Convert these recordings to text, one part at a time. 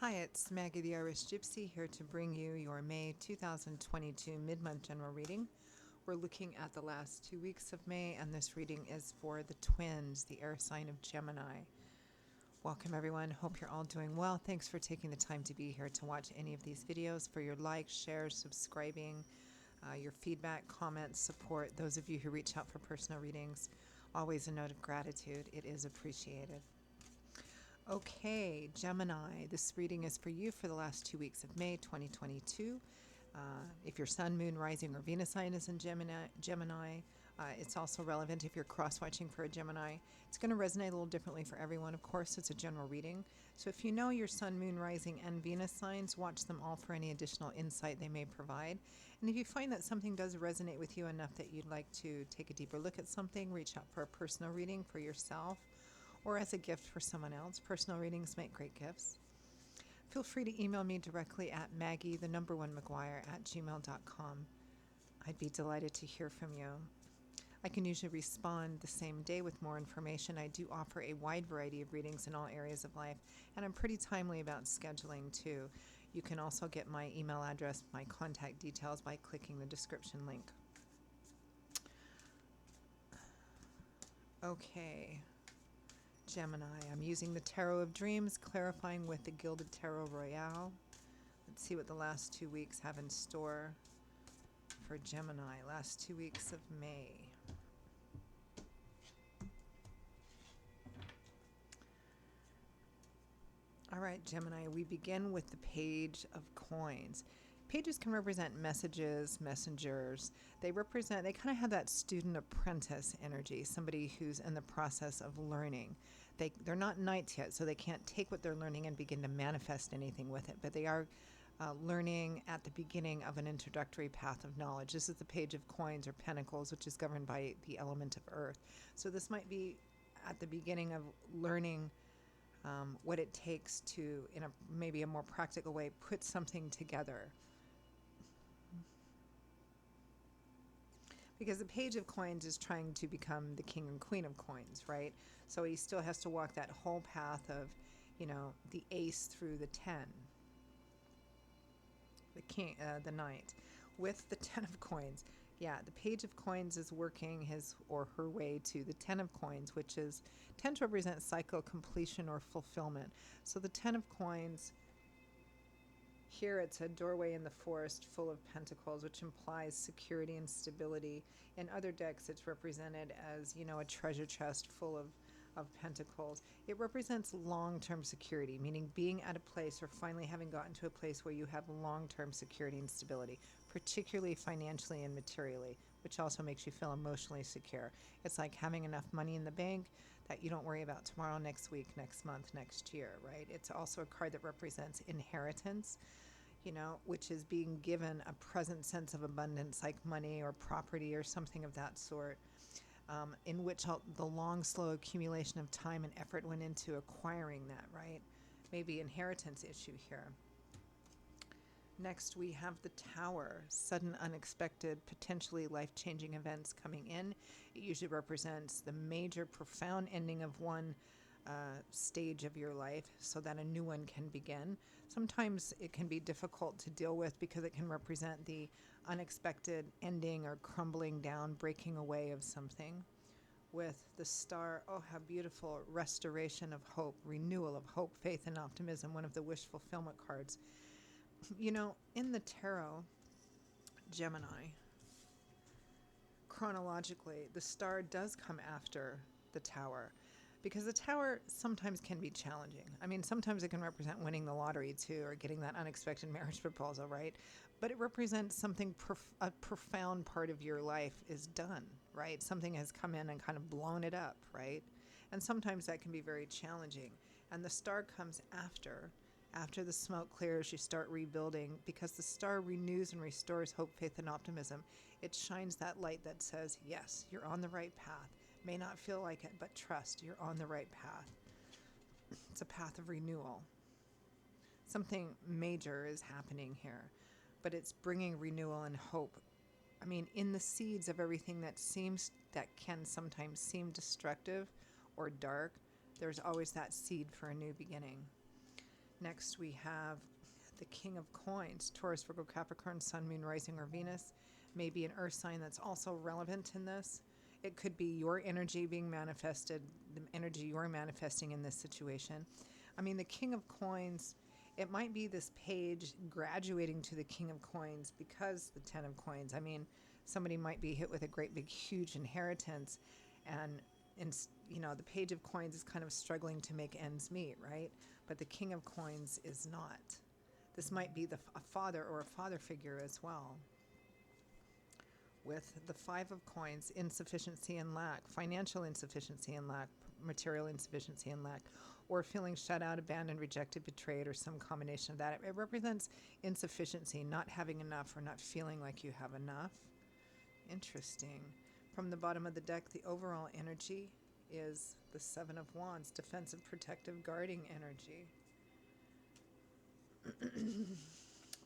Hi, it's Maggie the Irish Gypsy here to bring you your May 2022 mid-month general reading. We're looking at the last 2 weeks of May, and this reading is for the twins, the air sign of Gemini. Welcome, everyone. Hope you're all doing well. Thanks for taking the time to be here to watch any of these videos, for your likes, shares, subscribing, your feedback, comments, support. Those of you who reach out for personal readings, always a note of gratitude. It is appreciated. Okay, Gemini, this reading is for you for the last 2 weeks of May 2022. If your sun, moon, rising, or Venus sign is in Gemini, it's also relevant if you're cross-watching for a Gemini. It's going to resonate a little differently for everyone. Of course, it's a general reading. So if you know your sun, moon, rising, and Venus signs, watch them all for any additional insight they may provide. And if you find that something does resonate with you enough that you'd like to take a deeper look at something, reach out for a personal reading for yourself or as a gift for someone else. Personal readings make great gifts. Feel free to email me directly at maggie1mcguire@gmail.com. I'd be delighted to hear from you. I can usually respond the same day with more information. I do offer a wide variety of readings in all areas of life, and I'm pretty timely about scheduling too. You can also get my email address, my contact details by clicking the description link. Okay. Gemini, I'm using the Tarot of Dreams, clarifying with the Gilded Tarot Royale. Let's see what the last 2 weeks have in store for Gemini, last 2 weeks of May. All right, Gemini, we begin with the Page of Coins. Pages can represent messages, messengers. They kind of have that student apprentice energy, somebody who's in the process of learning. They're not knights yet, so they can't take what they're learning and begin to manifest anything with it, but they are learning at the beginning of an introductory path of knowledge. This is the Page of Coins or Pentacles, which is governed by the element of Earth. So this might be at the beginning of learning what it takes to, in maybe a more practical way, put something together. Because the Page of Coins is trying to become the King and Queen of Coins, right? So he still has to walk that whole path of, the ace through the 10, the knight, with the 10 of coins. Yeah, the Page of Coins is working his or her way to the 10 of coins, which tends to represent cycle completion or fulfillment. So the 10 of coins, here it's a doorway in the forest full of pentacles, which implies security and stability. In other decks, it's represented as, a treasure chest full of pentacles. It represents long-term security, meaning being at a place or finally having gotten to a place where you have long-term security and stability, particularly financially and materially, which also makes you feel emotionally secure. It's like having enough money in the bank that you don't worry about tomorrow, next week, next month, next year, right? It's also a card that represents inheritance, which is being given a present sense of abundance, like money or property or something of that sort, in which the long, slow accumulation of time and effort went into acquiring that, right? Maybe inheritance issue here. Next, we have the Tower, sudden, unexpected, potentially life-changing events coming in. It usually represents the major, profound ending of one stage of your life so that a new one can begin. Sometimes it can be difficult to deal with because it can represent the unexpected ending or crumbling down, breaking away of something. With the Star, oh, how beautiful, restoration of hope, renewal of hope, faith, and optimism, one of the wish fulfillment cards. In the tarot, Gemini, chronologically, the Star does come after the Tower, because the Tower sometimes can be challenging. I mean, sometimes it can represent winning the lottery too, or getting that unexpected marriage proposal, right? But it represents something, a profound part of your life is done, right? Something has come in and kind of blown it up, right? And sometimes that can be very challenging. And the Star comes after the smoke clears, you start rebuilding, because the Star renews and restores hope, faith, and optimism. It shines that light that says, yes, you're on the right path. May not feel like it, but trust, you're on the right path. It's a path of renewal. Something major is happening here, but it's bringing renewal and hope. I mean, in the seeds of everything that can sometimes seem destructive or dark, there's always that seed for a new beginning. Next, we have the King of Coins, Taurus, Virgo, Capricorn, Sun, Moon, Rising, or Venus. Maybe an earth sign that's also relevant in this. It could be your energy being manifested, the energy you're manifesting in this situation. I mean, the King of Coins, it might be this page graduating to the King of Coins because the Ten of Coins. I mean, somebody might be hit with a great big huge inheritance, and the Page of Coins is kind of struggling to make ends meet, right? But the King of Coins is not. This might be a father or a father figure as well. With the Five of Coins, insufficiency and lack, financial insufficiency and lack, material insufficiency and lack, or feeling shut out, abandoned, rejected, betrayed, or some combination of that. It represents insufficiency, not having enough or not feeling like you have enough. Interesting. From the bottom of the deck, the overall energy is the Seven of Wands, defensive, protective, guarding energy.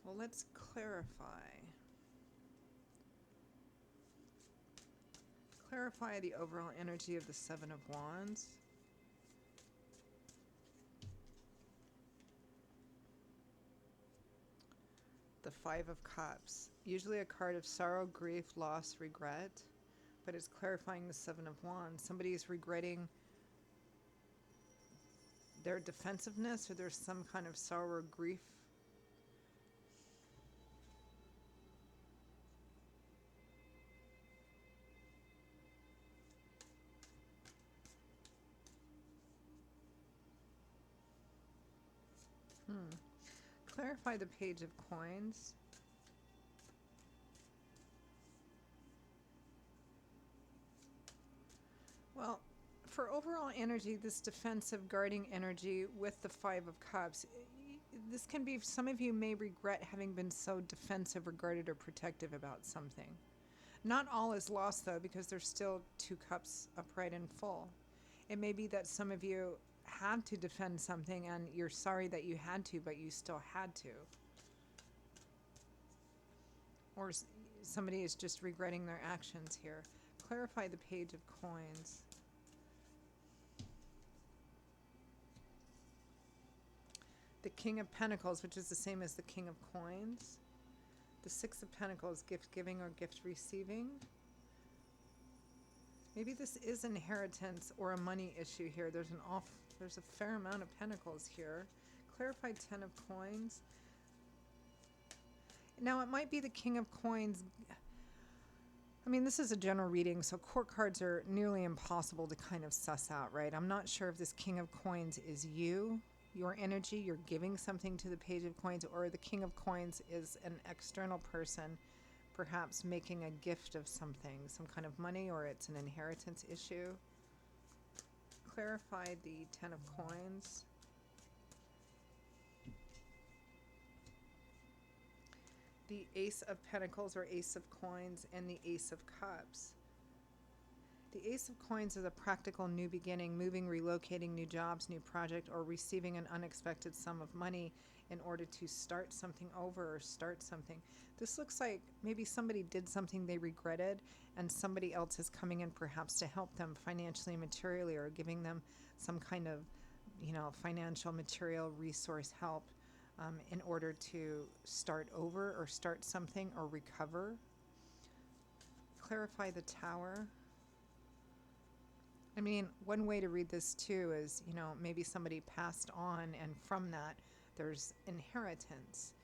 Well, let's clarify. Clarify the overall energy of the Seven of Wands. The Five of Cups. Usually a card of sorrow, grief, loss, regret, but it's clarifying the Seven of Wands. Somebody is regretting their defensiveness, or there's some kind of sorrow or grief. Clarify the Page of Coins. Well, for overall energy, this defensive, guarding energy with the Five of Cups, this can be, some of you may regret having been so defensive or guarded or protective about something. Not all is lost, though, because there's still two cups upright and full. It may be that some of you had to defend something and you're sorry that you had to, but you still had to. Or somebody is just regretting their actions here. Clarify the Page of Coins. The King of Pentacles, which is the same as the King of Coins. The Six of Pentacles, gift giving or gift receiving. Maybe this is inheritance or a money issue here. There's a fair amount of pentacles here. Clarify Ten of Coins. Now it might be the King of Coins. I mean, this is a general reading, so court cards are nearly impossible to kind of suss out, right? I'm not sure if this King of Coins is you, your energy, you're giving something to the Page of Coins, or the King of Coins is an external person, perhaps making a gift of something, some kind of money, or it's an inheritance issue. Clarify the Ten of Coins. The Ace of Pentacles or Ace of Coins, and the Ace of Cups. The Ace of Coins is a practical new beginning, moving, relocating, new jobs, new project, or receiving an unexpected sum of money in order to start something over or start something. This looks like maybe somebody did something they regretted and somebody else is coming in perhaps to help them financially, materially, or giving them some kind of, financial, material, resource help in order to start over or start something or recover. Clarify the Tower. I mean, one way to read this too is, maybe somebody passed on and from that there's inheritance.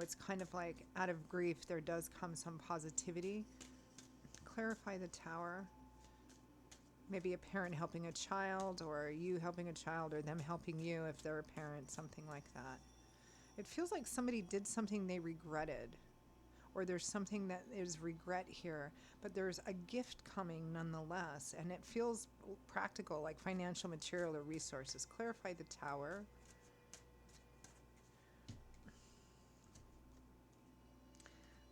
It's kind of like out of grief there does come some positivity. Clarify the Tower. Maybe a parent helping a child, or you helping a child, or them helping you if they're a parent, something like that. It feels like somebody did something they regretted, or there's something that is regret here, but there's a gift coming nonetheless, and it feels practical, like financial, material, or resources. Clarify the Tower.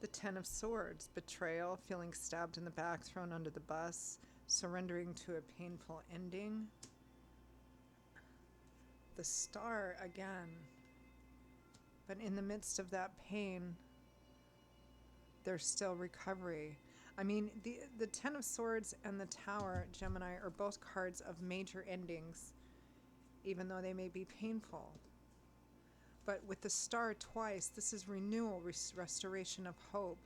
The Ten of Swords, betrayal, feeling stabbed in the back, thrown under the bus, surrendering to a painful ending. The Star again, but in the midst of that pain, there's still recovery. I mean, the Ten of Swords and the Tower, Gemini, are both cards of major endings, even though they may be painful. But with the star twice, this is renewal, restoration of hope.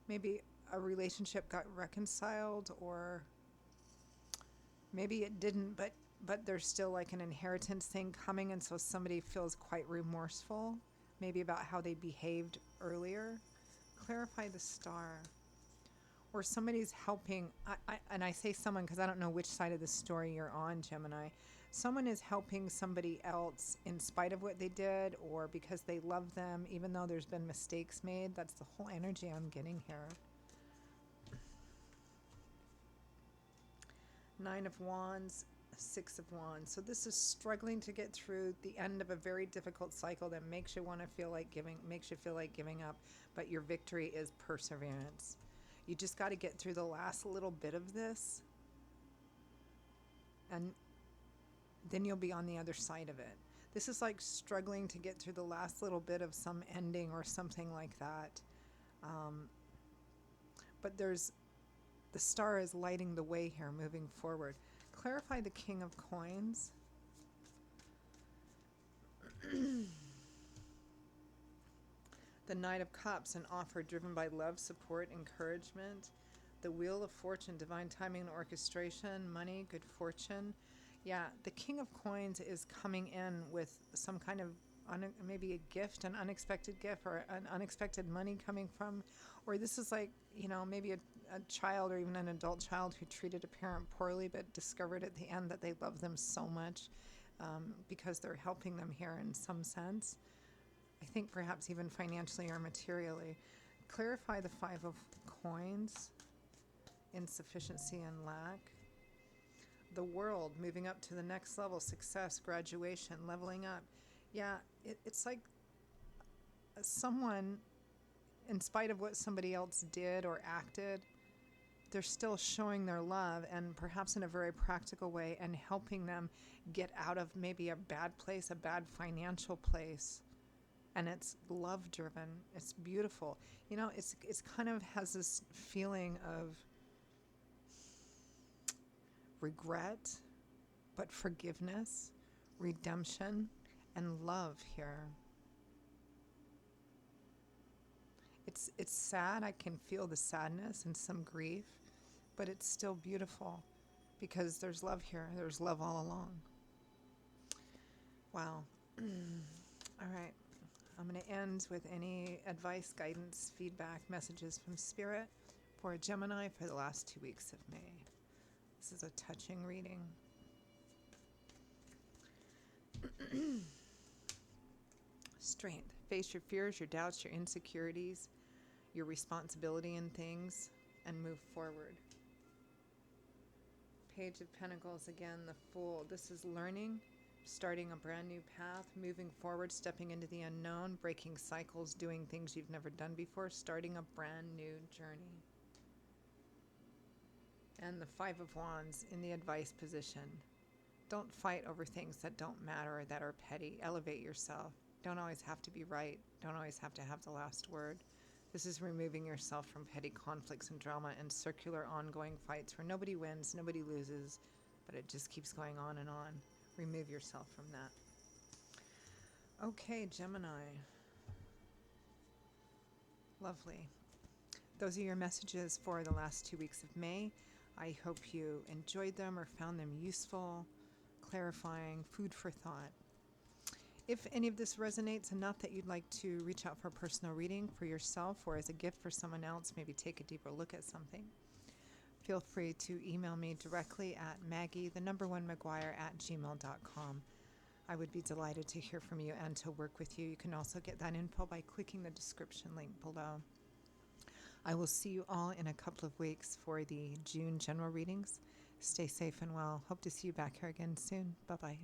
Maybe a relationship got reconciled, or maybe it didn't, but there's still like an inheritance thing coming, and so somebody feels quite remorseful, maybe about how they behaved earlier. Clarify the star. Or somebody's helping, and I say someone because I don't know which side of the story you're on, Gemini. Someone is helping somebody else in spite of what they did, or because they love them, even though there's been mistakes made. That's the whole energy I'm getting here. Nine of Wands, Six of Wands. So this is struggling to get through the end of a very difficult cycle that makes you want to feel like giving, makes you feel like giving up, but your victory is perseverance. You just got to get through the last little bit of this, and then you'll be on the other side of it. This is like struggling to get through the last little bit of some ending or something like that. But the star is lighting the way here, moving forward. Clarify the King of Coins. The Knight of Cups, an offer driven by love, support, encouragement. The Wheel of Fortune, divine timing and orchestration, money, good fortune. Yeah, the King of Coins is coming in with some kind of maybe a gift, an unexpected gift, or an unexpected money coming from, or this is like, maybe a child or even an adult child who treated a parent poorly but discovered at the end that they love them so much because they're helping them here in some sense. I think perhaps even financially or materially. Clarify the Five of Coins, insufficiency and lack. The World, moving up to the next level, success, graduation, leveling up. Yeah, it's like someone, in spite of what somebody else did or acted, they're still showing their love, and perhaps in a very practical way, and helping them get out of maybe a bad place, a bad financial place. And it's love driven. It's beautiful. It's kind of has this feeling of regret, but forgiveness, redemption, and love here. It's sad. I can feel the sadness and some grief, but it's still beautiful because there's love here. There's love all along. Wow. All right. I'm going to end with any advice, guidance, feedback, messages from Spirit for Gemini for the last 2 weeks of May. This is a touching reading. Strength. Face your fears, your doubts, your insecurities, your responsibility in things, and move forward. Page of Pentacles, again, the Fool. This is learning, starting a brand new path, moving forward, stepping into the unknown, breaking cycles, doing things you've never done before, starting a brand new journey. And the Five of Wands in the advice position. Don't fight over things that don't matter or that are petty. Elevate yourself. Don't always have to be right. Don't always have to have the last word. This is removing yourself from petty conflicts and drama and circular ongoing fights where nobody wins, nobody loses, but it just keeps going on and on. Remove yourself from that. Okay, Gemini. Lovely. Those are your messages for the last 2 weeks of May. I hope you enjoyed them or found them useful, clarifying, food for thought. If any of this resonates enough that you'd like to reach out for a personal reading for yourself or as a gift for someone else, maybe take a deeper look at something, feel free to email me directly at maggie1maguire@gmail.com. I would be delighted to hear from you and to work with you. You can also get that info by clicking the description link below. I will see you all in a couple of weeks for the June general readings. Stay safe and well. Hope to see you back here again soon. Bye-bye.